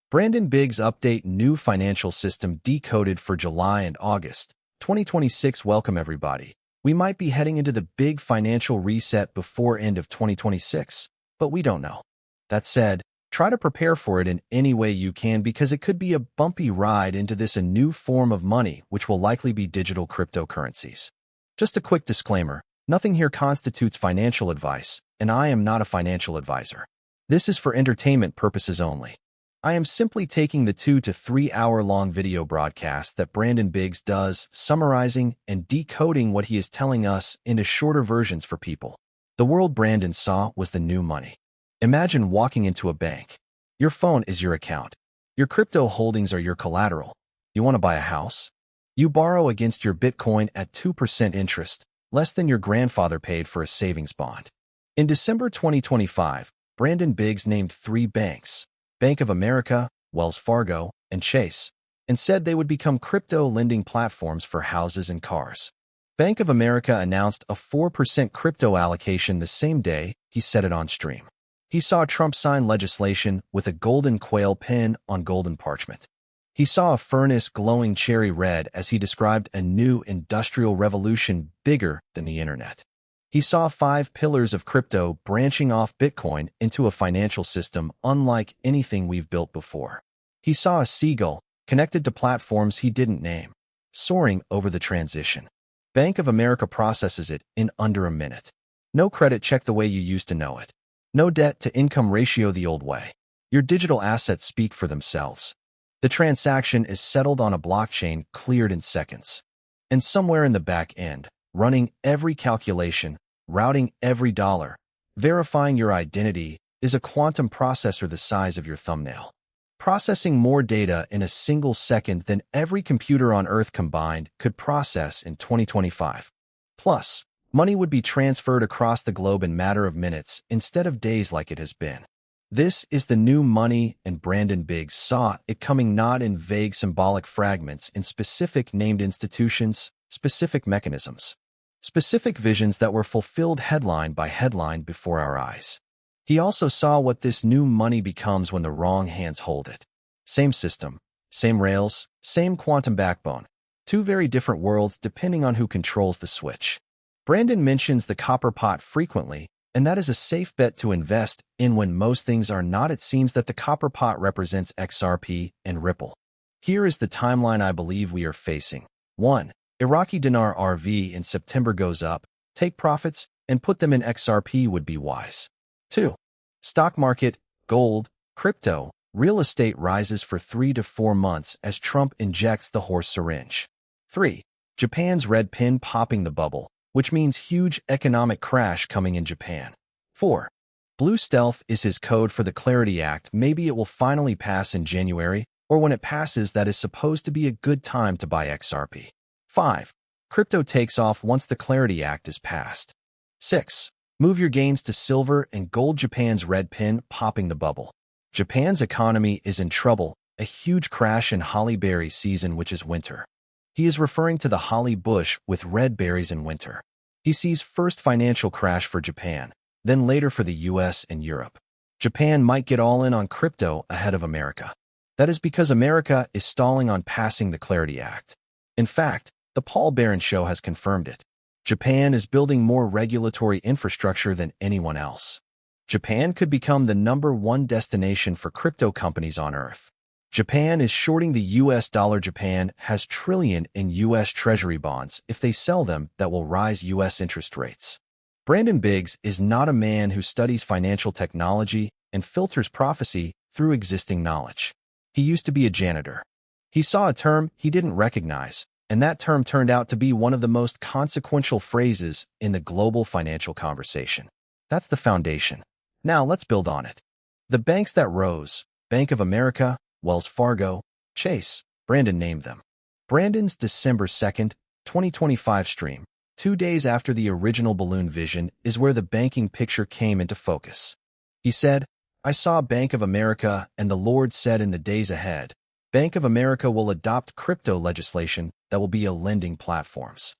Brandon Biggs update new financial system decoded for July and August 2026. Welcome everybody. We might be heading into the big financial reset before end of 2026, but we don't know. That said, try to prepare for it in any way you can because it could be a bumpy ride into a new form of money, which will likely be digital cryptocurrencies. Just a quick disclaimer, nothing here constitutes financial advice, and I am not a financial advisor. This is for entertainment purposes only. I am simply taking the 2 to 3 hour long video broadcast that Brandon Biggs does, summarizing and decoding what he is telling us into shorter versions for people. The world Brandon saw was the new money. Imagine walking into a bank. Your phone is your account. Your crypto holdings are your collateral. You want to buy a house? You borrow against your Bitcoin at 2% interest, less than your grandfather paid for a savings bond. In December 2025, Brandon Biggs named 3 banks, Bank of America, Wells Fargo, and Chase, and said they would become crypto lending platforms for houses and cars. Bank of America announced a 4% crypto allocation the same day he said it on stream. He saw Trump sign legislation with a golden quail pen on golden parchment. He saw a furnace glowing cherry red as he described a new industrial revolution bigger than the internet. He saw 5 pillars of crypto branching off Bitcoin into a financial system unlike anything we've built before. He saw a seagull, connected to platforms he didn't name, soaring over the transition. Bank of America processes it in under a minute. No credit check the way you used to know it. No debt-to-income ratio the old way. Your digital assets speak for themselves. The transaction is settled on a blockchain cleared in seconds. And somewhere in the back end, running every calculation, routing every dollar, verifying your identity, is a quantum processor the size of your thumbnail. Processing more data in a single second than every computer on Earth combined could process in 2025. Plus, money would be transferred across the globe in a matter of minutes instead of days like it has been. This is the new money, and Brandon Biggs saw it coming not in vague symbolic fragments in specific named institutions, specific mechanisms, specific visions that were fulfilled headline by headline before our eyes. He also saw what this new money becomes when the wrong hands hold it. Same system, same rails, same quantum backbone. 2 very different worlds depending on who controls the switch. Brandon mentions the copper pot frequently, and that is a safe bet to invest in when most things are not. It seems that the copper pot represents XRP and Ripple. Here is the timeline I believe we are facing. 1. Iraqi dinar RV in September goes up, take profits, and put them in XRP would be wise. 2. Stock market, gold, crypto, real estate rises for 3 to 4 months as Trump injects the horse syringe. 3. Japan's red pin popping the bubble, which means huge economic crash coming in Japan. 4. Blue stealth is his code for the Clarity Act. Maybe it will finally pass in January, or when it passes that is supposed to be a good time to buy XRP. 5. Crypto takes off once the Clarity Act is passed. 6. Move your gains to silver and gold. Japan's red pin popping the bubble. Japan's economy is in trouble, a huge crash in holly berry season, which is winter. He is referring to the holly bush with red berries in winter. He sees first financial crash for Japan, then later for the US and Europe. Japan might get all in on crypto ahead of America. That is because America is stalling on passing the Clarity Act. In fact, the Paul Barron Show has confirmed it. Japan is building more regulatory infrastructure than anyone else. Japan could become the #1 destination for crypto companies on Earth. Japan is shorting the US dollar. Japan has trillion in US Treasury bonds. If they sell them, that will rise US interest rates. Brandon Biggs is not a man who studies financial technology and filters prophecy through existing knowledge. He used to be a janitor. He saw a term he didn't recognize, and that term turned out to be one of the most consequential phrases in the global financial conversation. That's the foundation. Now let's build on it. The banks that rose, Bank of America, Wells Fargo, Chase, Brandon named them. Brandon's December 2nd, 2025 stream, 2 days after the original balloon vision, is where the banking picture came into focus. He said, I saw Bank of America, and the Lord said in the days ahead, Bank of America will adopt crypto legislation that will be a lending platforms.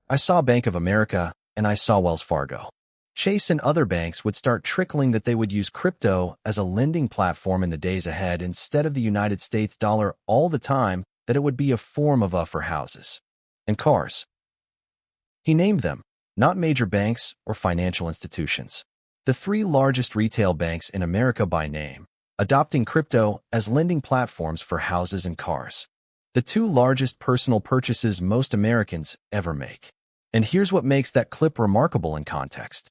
I saw Bank of America, and I saw Wells Fargo. Chase and other banks would start trickling that they would use crypto as a lending platform in the days ahead instead of the United States dollar all the time, that it would be a form of for houses and cars. He named them, not major banks or financial institutions. The three largest retail banks in America by name, adopting crypto as lending platforms for houses and cars. The two largest personal purchases most Americans ever make. And here's what makes that clip remarkable in context.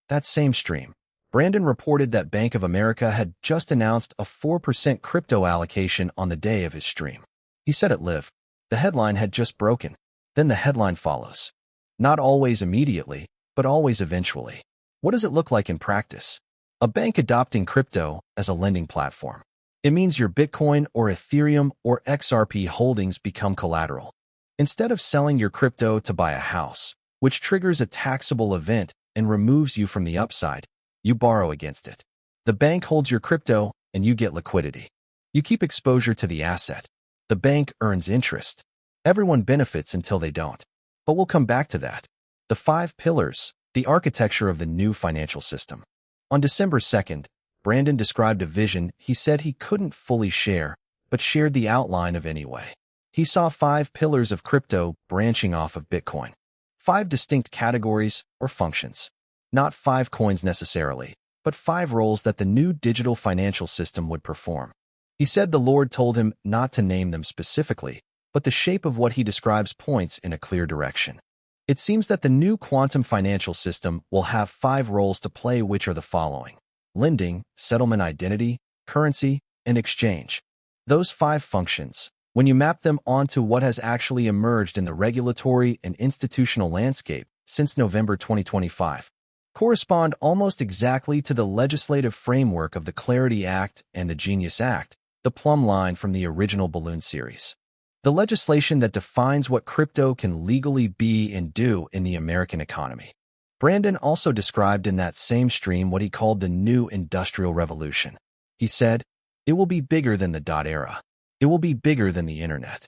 That same stream, Brandon reported that Bank of America had just announced a 4% crypto allocation on the day of his stream. He said it live. The headline had just broken. Then the headline follows. Not always immediately, but always eventually. What does it look like in practice? A bank adopting crypto as a lending platform. It means your Bitcoin or Ethereum or XRP holdings become collateral. Instead of selling your crypto to buy a house, which triggers a taxable event and removes you from the upside, you borrow against it. The bank holds your crypto and you get liquidity. You keep exposure to the asset. The bank earns interest. Everyone benefits until they don't. But we'll come back to that. The 5 pillars, the architecture of the new financial system. On December 2nd, Brandon described a vision he said he couldn't fully share, but shared the outline of anyway. He saw 5 pillars of crypto branching off of Bitcoin. 5 distinct categories or functions. Not 5 coins necessarily, but 5 roles that the new digital financial system would perform. He said the Lord told him not to name them specifically, but the shape of what he describes points in a clear direction. It seems that the new quantum financial system will have 5 roles to play, which are the following: lending, settlement identity, currency, and exchange. Those 5 functions, when you map them onto what has actually emerged in the regulatory and institutional landscape since November 2025, correspond almost exactly to the legislative framework of the Clarity Act and the Genius Act, the plumb line from the original Balloon series. The legislation that defines what crypto can legally be and do in the American economy. Brandon also described in that same stream what he called the new industrial revolution. He said, it will be bigger than the dot era. It will be bigger than the internet.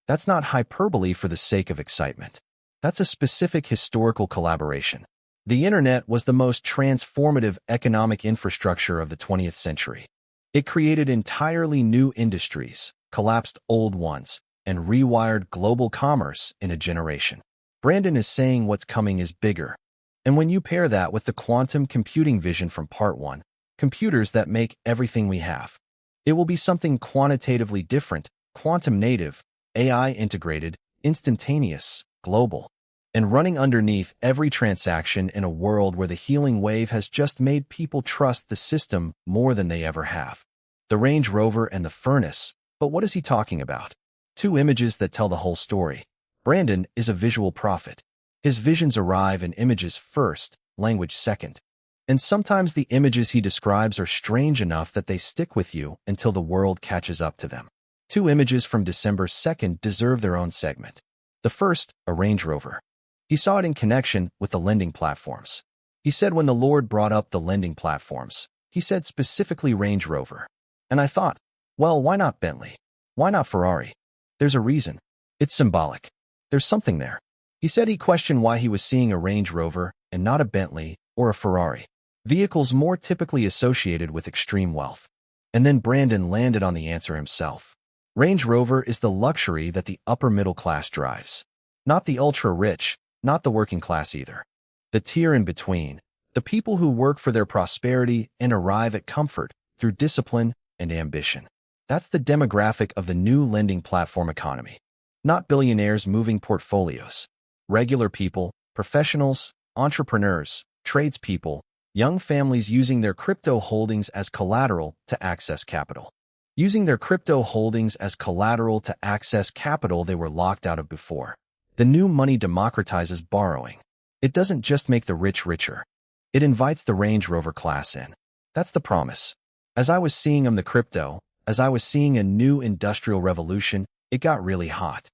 That's not hyperbole for the sake of excitement. That's a specific historical collaboration. The internet was the most transformative economic infrastructure of the 20th century. It created entirely new industries, collapsed old ones, and rewired global commerce in a generation. Brandon is saying what's coming is bigger. And when you pair that with the quantum computing vision from Part 1, computers that make everything we have, it will be something quantitatively different, quantum native, AI integrated, instantaneous, global, and running underneath every transaction in a world where the healing wave has just made people trust the system more than they ever have. The Range Rover and the furnace, but what is he talking about? 2 images that tell the whole story. Brandon is a visual prophet. His visions arrive in images first, language second. And sometimes the images he describes are strange enough that they stick with you until the world catches up to them. 2 images from December 2nd deserve their own segment. The first, a Range Rover. He saw it in connection with the lending platforms. He said when the Lord brought up the lending platforms, he said specifically Range Rover. And I thought, well, why not Bentley? Why not Ferrari? There's a reason. It's symbolic. There's something there. He said he questioned why he was seeing a Range Rover and not a Bentley or a Ferrari, vehicles more typically associated with extreme wealth. And then Brandon landed on the answer himself. Range Rover is the luxury that the upper middle class drives. Not the ultra-rich, not the working class either. The tier in between, the people who work for their prosperity and arrive at comfort through discipline and ambition. That's the demographic of the new lending platform economy. Not billionaires moving portfolios. Regular people, professionals, entrepreneurs, tradespeople, young families using their crypto holdings as collateral to access capital. Using their crypto holdings as collateral to access capital they were locked out of before. The new money democratizes borrowing. It doesn't just make the rich richer. It invites the Range Rover class in. That's the promise. As I was seeing the crypto, as I was seeing a new industrial revolution, it got really hot.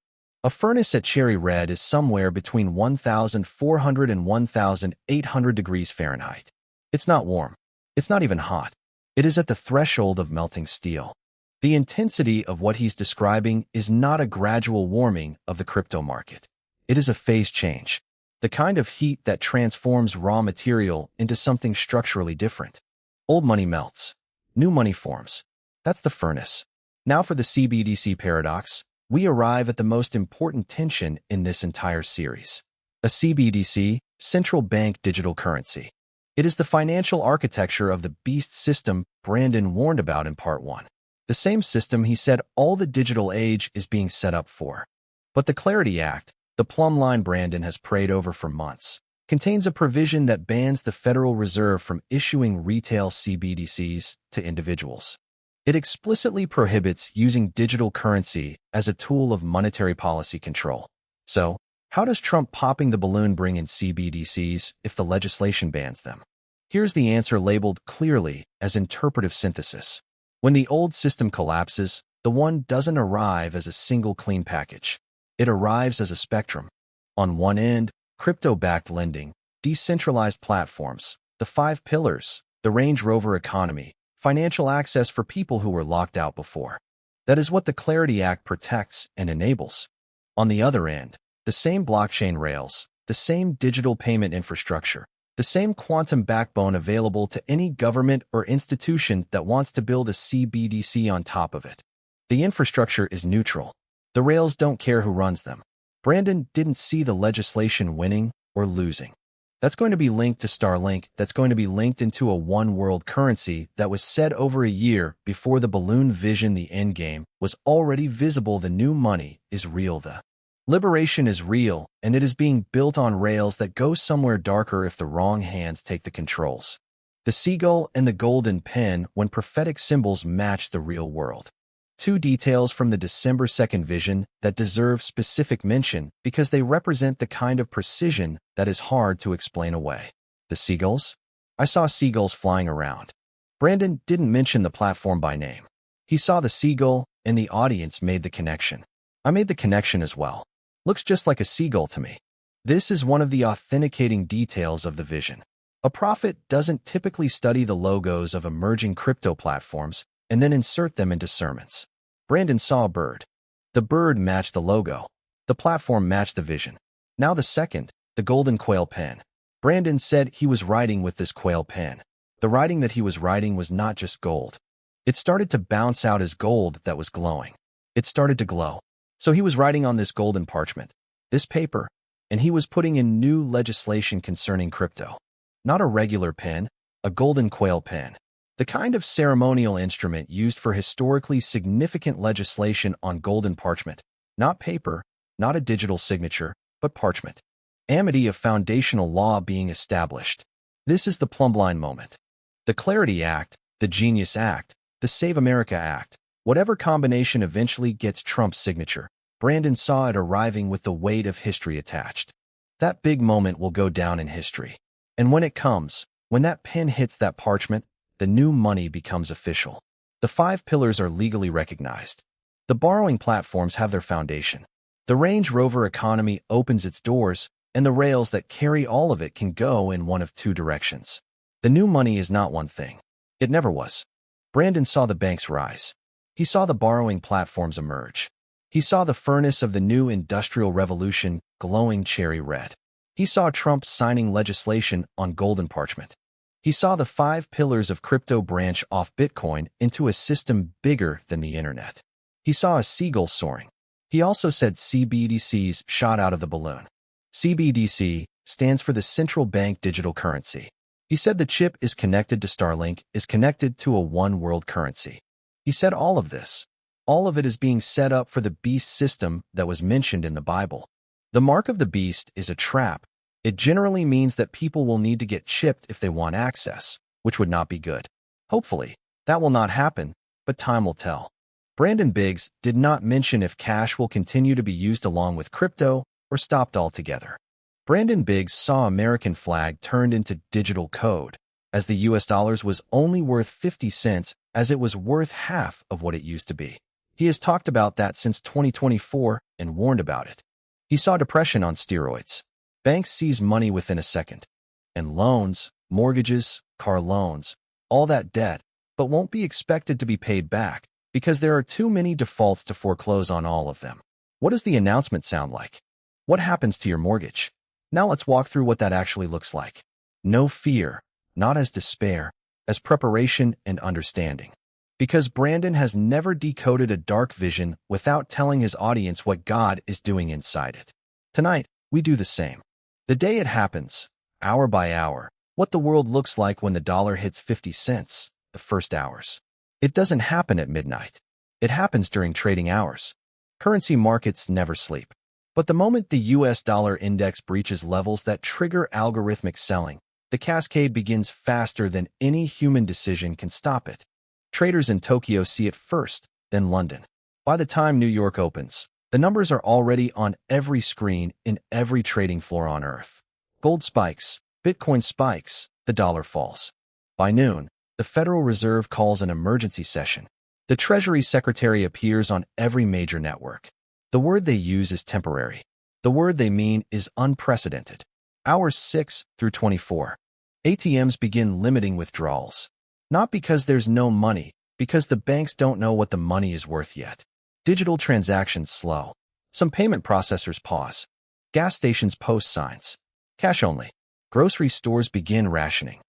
A furnace at Cherry Red is somewhere between 1,400 and 1,800 degrees Fahrenheit. It's not warm. It's not even hot. It is at the threshold of melting steel. The intensity of what he's describing is not a gradual warming of the crypto market. It is a phase change. The kind of heat that transforms raw material into something structurally different. Old money melts. New money forms. That's the furnace. Now for the CBDC paradox, we arrive at the most important tension in this entire series. A CBDC, central bank digital currency. It is the financial architecture of the beast system Brandon warned about in part 1. The same system he said all the digital age is being set up for. But the Clarity Act, the plumb line Brandon has prayed over for months, contains a provision that bans the Federal Reserve from issuing retail CBDCs to individuals. It explicitly prohibits using digital currency as a tool of monetary policy control. So, how does Trump popping the balloon bring in CBDCs if the legislation bans them? Here's the answer labeled clearly as interpretive synthesis. When the old system collapses, the one doesn't arrive as a single clean package. It arrives as a spectrum. On one end, crypto-backed lending, decentralized platforms, the 5 pillars, the Range Rover economy, financial access for people who were locked out before. That is what the Clarity Act protects and enables. On the other end, the same blockchain rails, the same digital payment infrastructure, the same quantum backbone available to any government or institution that wants to build a CBDC on top of it. The infrastructure is neutral. The rails don't care who runs them. Brandon didn't see the legislation winning or losing. That's going to be linked to Starlink, that's going to be linked into a one-world currency that was said over a year before the balloon vision. The endgame was already visible. The new money is real. The liberation is real, and it is being built on rails that go somewhere darker if the wrong hands take the controls. The seagull and the golden pen when prophetic symbols match the real world. 2 details from the December 2nd vision that deserve specific mention because they represent the kind of precision that is hard to explain away. The seagulls? I saw seagulls flying around. Brandon didn't mention the platform by name. He saw the seagull, and the audience made the connection. I made the connection as well. Looks just like a seagull to me. This is one of the authenticating details of the vision. A prophet doesn't typically study the logos of emerging crypto platforms and then insert them into sermons. Brandon saw a bird. The bird matched the logo. The platform matched the vision. Now the second, the golden quail pen. Brandon said he was writing with this quail pen. The writing that he was writing was not just gold. It started to bounce out as gold that was glowing. It started to glow. So he was writing on this golden parchment, this paper, and he was putting in new legislation concerning crypto. Not a regular pen, a golden quail pen. The kind of ceremonial instrument used for historically significant legislation on golden parchment. Not paper, not a digital signature, but parchment. Amity of foundational law being established. This is the plumbline moment. The Clarity Act, the Genius Act, the Save America Act, whatever combination eventually gets Trump's signature, Brandon saw it arriving with the weight of history attached. That big moment will go down in history. And when it comes, when that pen hits that parchment, the new money becomes official. The 5 pillars are legally recognized. The borrowing platforms have their foundation. The Range Rover economy opens its doors, and the rails that carry all of it can go in one of 2 directions. The new money is not one thing. It never was. Brandon saw the banks rise. He saw the borrowing platforms emerge. He saw the furnace of the new industrial revolution glowing cherry red. He saw Trump signing legislation on golden parchment. He saw the 5 pillars of crypto branch off Bitcoin into a system bigger than the internet. He saw a seagull soaring. He also said CBDCs shot out of the balloon. CBDC stands for the central bank digital currency. He said the chip is connected to Starlink, is connected to a one-world currency. He said all of this. All of it is being set up for the beast system that was mentioned in the Bible. The mark of the beast is a trap. It generally means that people will need to get chipped if they want access, which would not be good. Hopefully, that will not happen, but time will tell. Brandon Biggs did not mention if cash will continue to be used along with crypto or stopped altogether. Brandon Biggs saw American flag turned into digital code, as the US dollars was only worth 50 cents as it was worth half of what it used to be. He has talked about that since 2024 and warned about it. He saw depression on steroids. Banks seize money within a second. And loans, mortgages, car loans, all that debt, but won't be expected to be paid back because there are too many defaults to foreclose on all of them. What does the announcement sound like? What happens to your mortgage? Now let's walk through what that actually looks like. No fear, not as despair, as preparation and understanding. Because Brandon has never decoded a dark vision without telling his audience what God is doing inside it. Tonight, we do the same. The day it happens, hour by hour, what the world looks like when the dollar hits 50 cents, the first hours. It doesn't happen at midnight. It happens during trading hours. Currency markets never sleep. But the moment the US dollar index breaches levels that trigger algorithmic selling, the cascade begins faster than any human decision can stop it. Traders in Tokyo see it first, then London. By the time New York opens, the numbers are already on every screen in every trading floor on Earth. Gold spikes, Bitcoin spikes, the dollar falls. By noon, the Federal Reserve calls an emergency session. The Treasury Secretary appears on every major network. The word they use is temporary. The word they mean is unprecedented. Hours 6 through 24. ATMs begin limiting withdrawals. Not because there's no money, because the banks don't know what the money is worth yet. Digital transactions slow. Some payment processors pause. Gas stations post signs. Cash only. Grocery stores begin rationing.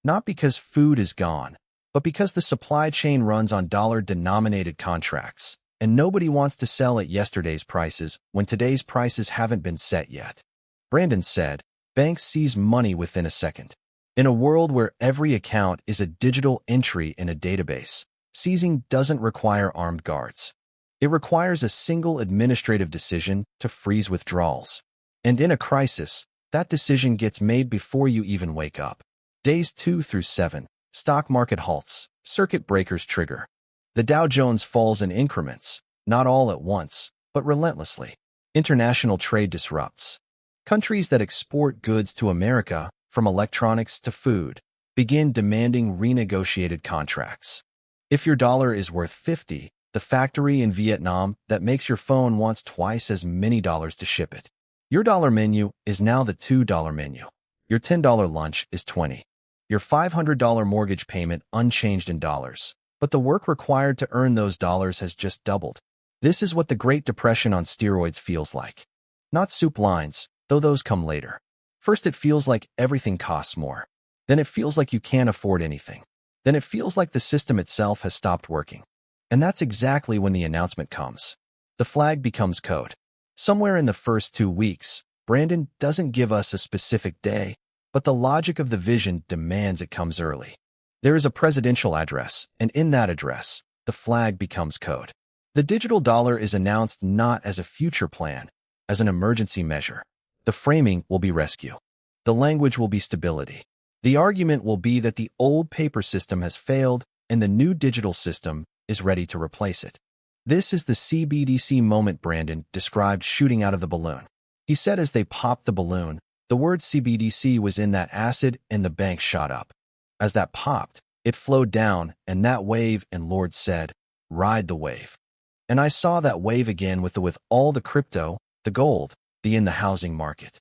Not because food is gone, but because the supply chain runs on dollar-denominated contracts, and nobody wants to sell at yesterday's prices when today's prices haven't been set yet. Brandon said, banks seize money within a second. In a world where every account is a digital entry in a database, seizing doesn't require armed guards. It requires a single administrative decision to freeze withdrawals. And in a crisis, that decision gets made before you even wake up. Days 2 through 7, stock market halts, circuit breakers trigger. The Dow Jones falls in increments, not all at once, but relentlessly. International trade disrupts. Countries that export goods to America, from electronics to food, begin demanding renegotiated contracts. If your dollar is worth 50, the factory in Vietnam that makes your phone wants twice as many dollars to ship it. Your dollar menu is now the $2 menu. Your $10 lunch is 20. Your $500 mortgage payment unchanged in dollars. But the work required to earn those dollars has just doubled. This is what the Great Depression on steroids feels like. Not soup lines, though those come later. First, it feels like everything costs more. Then it feels like you can't afford anything. Then it feels like the system itself has stopped working. And that's exactly when the announcement comes. The flag becomes code. Somewhere in the first 2 weeks, Brandon doesn't give us a specific day, but the logic of the vision demands it comes early. There is a presidential address, and in that address, the flag becomes code. The digital dollar is announced not as a future plan, as an emergency measure. The framing will be rescue. The language will be stability. The argument will be that the old paper system has failed and the new digital system is ready to replace it. This is the CBDC moment Brandon described shooting out of the balloon. He said as they popped the balloon, the word CBDC was in that acid and the bank shot up. As that popped, it flowed down and that wave, and Lord said, ride the wave. And I saw that wave again with all the crypto, the gold, in the housing market.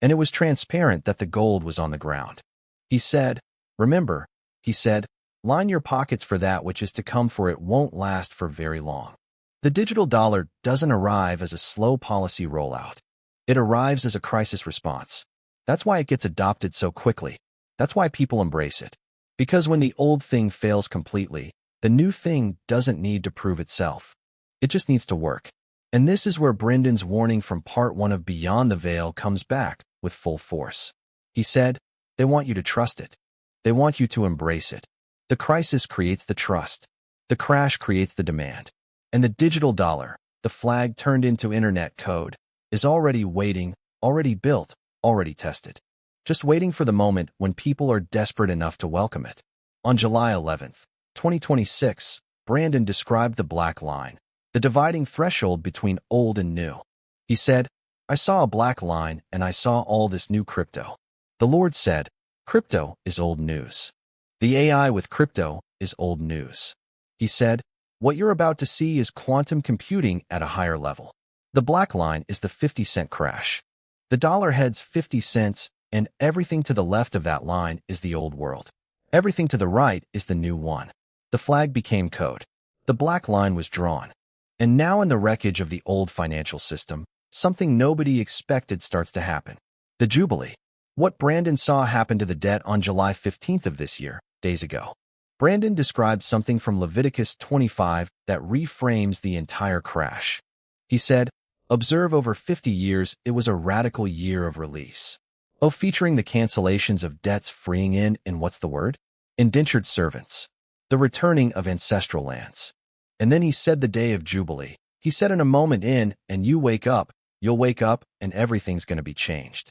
And it was transparent that the gold was on the ground. He said, remember, he said, line your pockets for that which is to come, for it won't last for very long. The digital dollar doesn't arrive as a slow policy rollout. It arrives as a crisis response. That's why it gets adopted so quickly. That's why people embrace it. Because when the old thing fails completely, the new thing doesn't need to prove itself. It just needs to work. And this is where Brendan's warning from part 1 of Beyond the Veil comes back with full force. He said, they want you to trust it. They want you to embrace it. The crisis creates the trust. The crash creates the demand. And the digital dollar, the flag turned into internet code, is already waiting, already built, already tested. Just waiting for the moment when people are desperate enough to welcome it. On July 11th, 2026, Brandon described the black line, the dividing threshold between old and new. He said, I saw a black line and I saw all this new crypto. The Lord said, crypto is old news. The AI with crypto is old news. He said, what you're about to see is quantum computing at a higher level. The black line is the 50-cent crash. The dollar heads 50 cents, and everything to the left of that line is the old world. Everything to the right is the new one. The flag became code. The black line was drawn. And now in the wreckage of the old financial system, something nobody expected starts to happen. The Jubilee. What Brandon saw happen to the debt on July 15th of this year, days ago. Brandon described something from Leviticus 25 that reframes the entire crash. He said, "Observe over 50 years, it was a radical year of release. Oh, featuring the cancellations of debts freeing in, and what's the word? Indentured servants. The returning of ancestral lands." And then he said the day of Jubilee. He said in a moment and you'll wake up, and everything's going to be changed.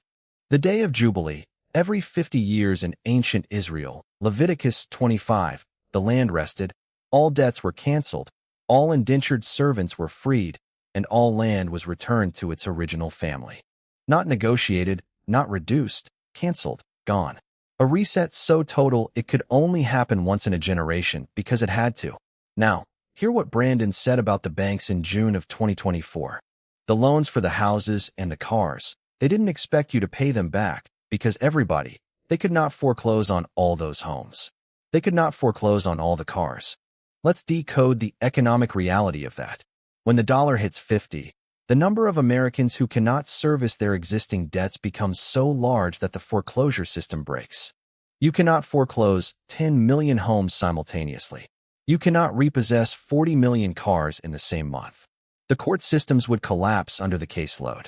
The day of Jubilee, every 50 years in ancient Israel, Leviticus 25, the land rested, all debts were canceled, all indentured servants were freed, and all land was returned to its original family. Not negotiated, not reduced, canceled, gone. A reset so total it could only happen once in a generation because it had to. Now, hear what Brandon said about the banks in June of 2024. The loans for the houses and the cars, they didn't expect you to pay them back because they could not foreclose on all those homes. They could not foreclose on all the cars. Let's decode the economic reality of that. When the dollar hits 50, the number of Americans who cannot service their existing debts becomes so large that the foreclosure system breaks. You cannot foreclose 10 million homes simultaneously. You cannot repossess 40 million cars in the same month. The court systems would collapse under the caseload.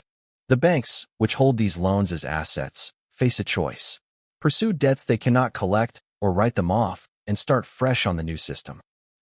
The banks, which hold these loans as assets, face a choice. Pursue debts they cannot collect or write them off and start fresh on the new system.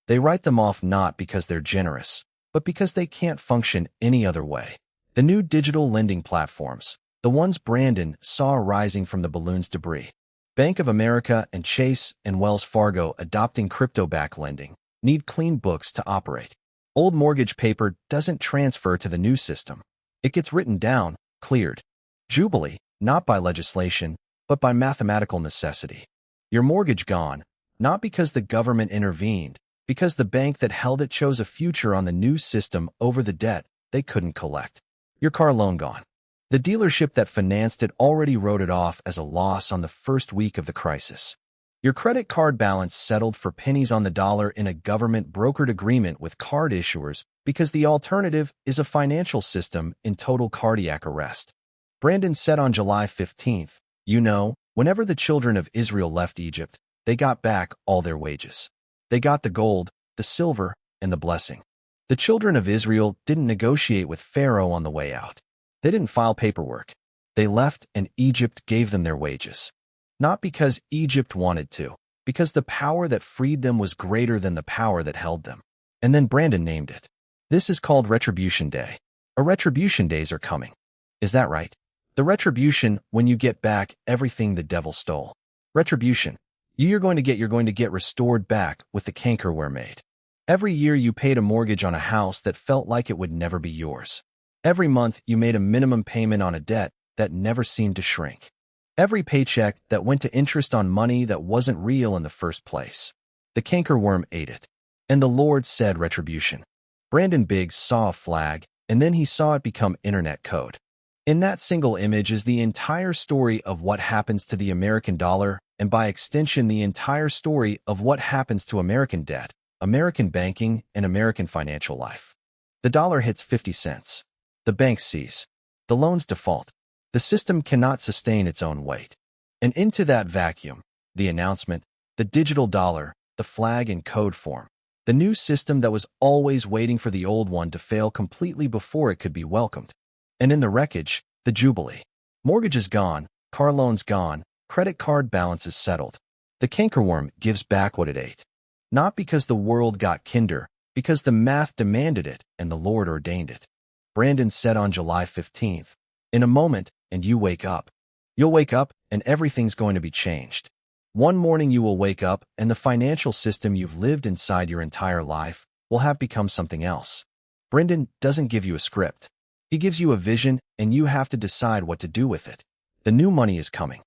They write them off not because they're generous, but because they can't function any other way. The new digital lending platforms, the ones Brandon saw rising from the balloon's debris. Bank of America and Chase and Wells Fargo adopting crypto-backed lending, need clean books to operate. Old mortgage paper doesn't transfer to the new system. It gets written down, cleared. Jubilee, not by legislation, but by mathematical necessity. Your mortgage gone, not because the government intervened, because the bank that held it chose a future on the new system over the debt they couldn't collect. Your car loan gone. The dealership that financed it already wrote it off as a loss on the first week of the crisis. Your credit card balance settled for pennies on the dollar in a government-brokered agreement with card issuers because the alternative is a financial system in total cardiac arrest. Brandon said on July 15th, whenever the children of Israel left Egypt, they got back all their wages. They got the gold, the silver, and the blessing. The children of Israel didn't negotiate with Pharaoh on the way out. They didn't file paperwork. They left and Egypt gave them their wages. Not because Egypt wanted to, because the power that freed them was greater than the power that held them. And then Brandon named it. This is called Retribution Day. A Retribution Days are coming. Is that right? The retribution when you get back everything the devil stole. Retribution. You're going to get restored back with the cankerworm made. Every year you paid a mortgage on a house that felt like it would never be yours. Every month you made a minimum payment on a debt that never seemed to shrink. Every paycheck that went to interest on money that wasn't real in the first place. The cankerworm ate it. And the Lord said retribution. Brandon Biggs saw a flag, and then he saw it become internet code. In that single image is the entire story of what happens to the American dollar, and by extension the entire story of what happens to American debt, American banking, and American financial life. The dollar hits 50 cents. The bank seize. The loans default. The system cannot sustain its own weight. And into that vacuum, the announcement, the digital dollar, the flag in code form, the new system that was always waiting for the old one to fail completely before it could be welcomed. And in the wreckage, the Jubilee. Mortgages gone, car loans gone, credit card balances settled. The cankerworm gives back what it ate. Not because the world got kinder, because the math demanded it and the Lord ordained it. Brandon said on July 15th, in a moment, and you wake up. You'll wake up, and everything's going to be changed. One morning you will wake up, and the financial system you've lived inside your entire life will have become something else. Brandon doesn't give you a script. He gives you a vision, and you have to decide what to do with it. The new money is coming.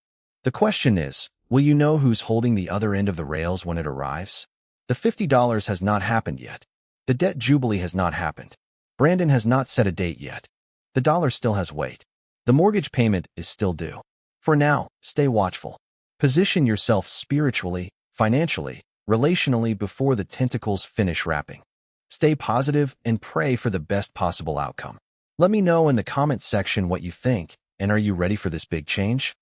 The question is, will you know who's holding the other end of the rails when it arrives? The $50 has not happened yet. The debt jubilee has not happened. Brandon has not set a date yet. The dollar still has weight. The mortgage payment is still due. For now, stay watchful. Position yourself spiritually, financially, relationally before the tentacles finish wrapping. Stay positive and pray for the best possible outcome. Let me know in the comment section what you think, And are you ready for this big change?